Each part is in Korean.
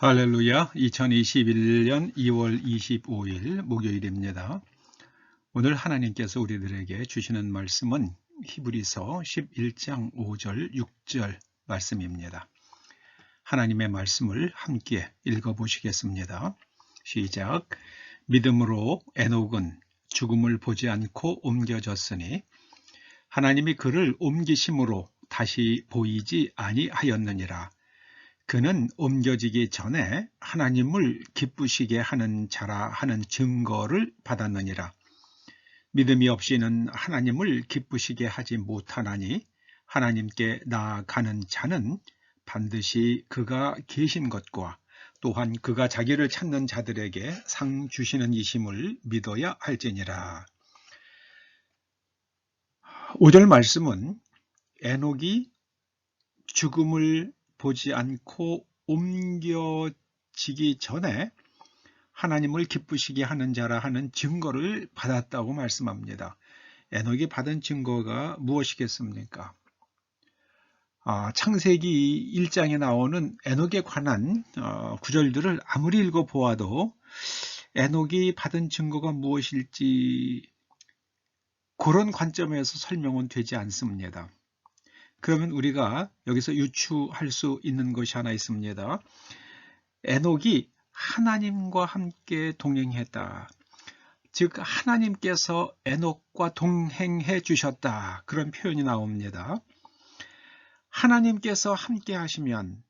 할렐루야. 2021년 2월 25일 목요일입니다. 오늘 하나님께서 우리들에게 주시는 말씀은 히브리서 11장 5절 6절 말씀입니다. 하나님의 말씀을 함께 읽어보시겠습니다. 시작. 믿음으로 에녹은 죽음을 보지 않고 옮겨졌으니 하나님이 그를 옮기심으로 다시 보이지 아니하였느니라. 그는 옮겨지기 전에 하나님을 기쁘시게 하는 자라 하는 증거를 받았느니라. 믿음이 없이는 하나님을 기쁘시게 하지 못하나니 하나님께 나아가는 자는 반드시 그가 계신 것과 또한 그가 자기를 찾는 자들에게 상 주시는 이심을 믿어야 할지니라. 5절 말씀은 에녹이 죽음을 보지 않고 옮겨지기 전에 하나님을 기쁘시게 하는 자라 하는 증거를 받았다고 말씀합니다. 에녹이 받은 증거가 무엇이겠습니까? 창세기 1장에 나오는 에녹에 관한 구절들을 아무리 읽어보아도 에녹이 받은 증거가 무엇일지 그런 관점에서 설명은 되지 않습니다. 그러면 우리가 여기서 유추할 수 있는 것이 하나 있습니다. 에녹이 하나님과 함께 동행했다. 즉 하나님께서 에녹과 동행해 주셨다. 그런 표현이 나옵니다. 하나님께서 함께 하시면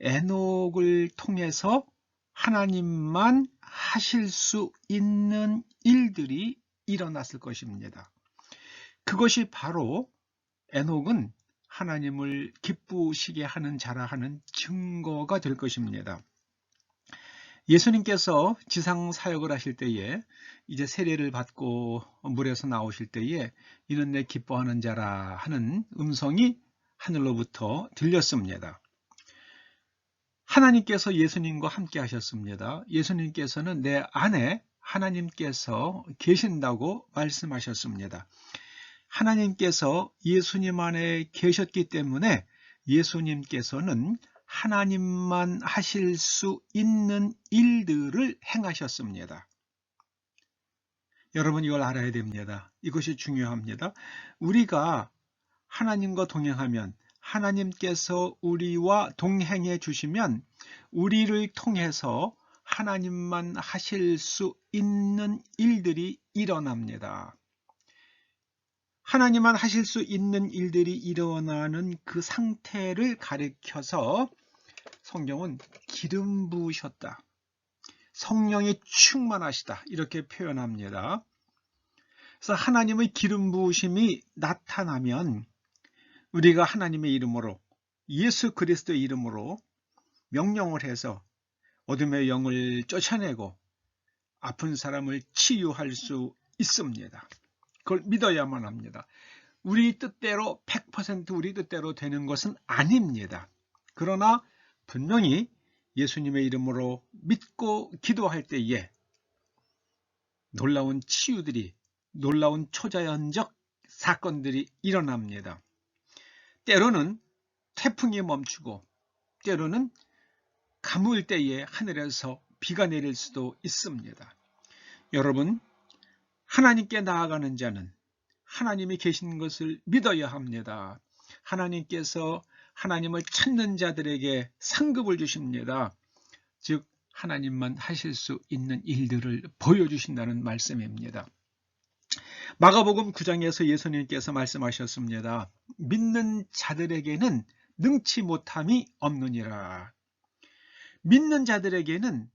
에녹을 통해서 하나님만 하실 수 있는 일들이 일어났을 것입니다. 그것이 바로 에녹은 하나님을 기쁘시게 하는 자라 하는 증거가 될 것입니다. 예수님께서 지상 사역을 하실 때에 이제 세례를 받고 물에서 나오실 때에 이는 내 기뻐하는 자라 하는 음성이 하늘로부터 들렸습니다. 하나님께서 예수님과 함께 하셨습니다. 예수님께서는 내 안에 하나님께서 계신다고 말씀하셨습니다. 하나님께서 예수님 안에 계셨기 때문에 예수님께서는 하나님만 하실 수 있는 일들을 행하셨습니다. 여러분 이걸 알아야 됩니다. 이것이 중요합니다. 우리가 하나님과 동행하면 하나님께서 우리와 동행해 주시면 우리를 통해서 하나님만 하실 수 있는 일들이 일어납니다. 하나님만 하실 수 있는 일들이 일어나는 그 상태를 가리켜서 성경은 기름 부으셨다, 성령이 충만하시다 이렇게 표현합니다. 그래서 하나님의 기름 부으심이 나타나면 우리가 하나님의 이름으로 예수 그리스도의 이름으로 명령을 해서 어둠의 영을 쫓아내고 아픈 사람을 치유할 수 있습니다. 그걸 믿어야만 합니다. 우리 뜻대로 100% 우리 뜻대로 되는 것은 아닙니다. 그러나 분명히 예수님의 이름으로 믿고 기도할 때에 놀라운 치유들이, 놀라운 초자연적 사건들이 일어납니다. 때로는 태풍이 멈추고 때로는 가물 때에 하늘에서 비가 내릴 수도 있습니다. 여러분, 하나님께 나아가는 자는 하나님이 계신 것을 믿어야 합니다. 하나님께서 하나님을 찾는 자들에게 상급을 주십니다. 즉 하나님만 하실 수 있는 일들을 보여주신다는 말씀입니다. 마가복음 9장에서 예수님께서 말씀하셨습니다. 믿는 자들에게는 능치 못함이 없느니라. 믿는 자들에게는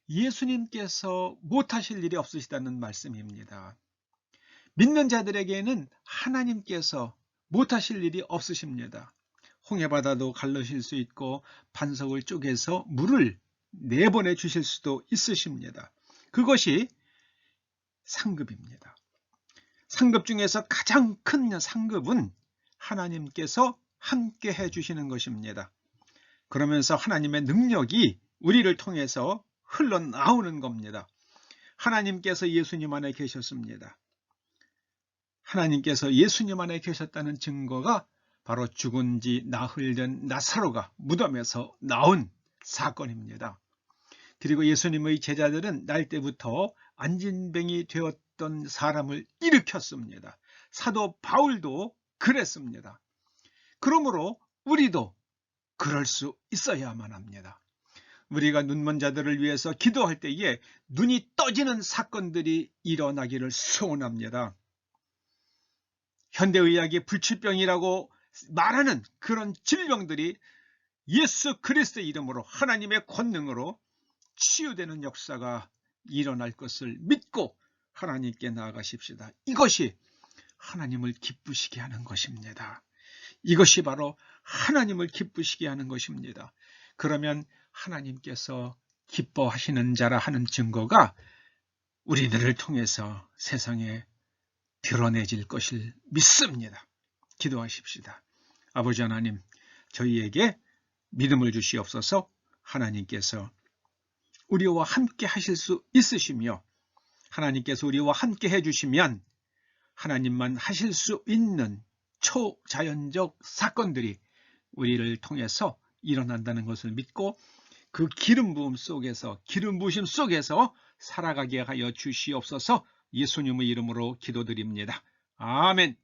예수님께서 못하실 일이 없으시다는 말씀입니다. 믿는 자들에게는 하나님께서 못하실 일이 없으십니다. 홍해바다도 갈라실 수 있고 반석을 쪼개서 물을 내보내 주실 수도 있으십니다. 그것이 상급입니다. 상급 중에서 가장 큰 상급은 하나님께서 함께 해주시는 것입니다. 그러면서 하나님의 능력이 우리를 통해서 흘러나오는 겁니다. 하나님께서 예수님 안에 계셨습니다. 하나님께서 예수님 안에 계셨다는 증거가 바로 죽은 지 나흘 된 나사로가 무덤에서 나온 사건입니다. 그리고 예수님의 제자들은 날 때부터 안진뱅이 되었던 사람을 일으켰습니다. 사도 바울도 그랬습니다. 그러므로 우리도 그럴 수 있어야만 합니다. 우리가 눈먼 자들을 위해서 기도할 때에 눈이 떠지는 사건들이 일어나기를 소원합니다. 현대의학의 불치병이라고 말하는 그런 질병들이 예수 그리스도의 이름으로 하나님의 권능으로 치유되는 역사가 일어날 것을 믿고 하나님께 나아가십시다. 이것이 하나님을 기쁘시게 하는 것입니다. 이것이 바로 하나님을 기쁘시게 하는 것입니다. 그러면 하나님께서 기뻐하시는 자라 하는 증거가 우리들을 통해서 세상에 드러내질 것을 믿습니다. 기도하십시다. 아버지 하나님, 저희에게 믿음을 주시옵소서. 하나님께서 우리와 함께 하실 수 있으시며 하나님께서 우리와 함께 해주시면 하나님만 하실 수 있는 초자연적 사건들이 우리를 통해서 일어난다는 것을 믿고 그 기름 부음 속에서, 기름 부으심 속에서 살아가게 하여 주시옵소서. 예수님의 이름으로 기도드립니다. 아멘.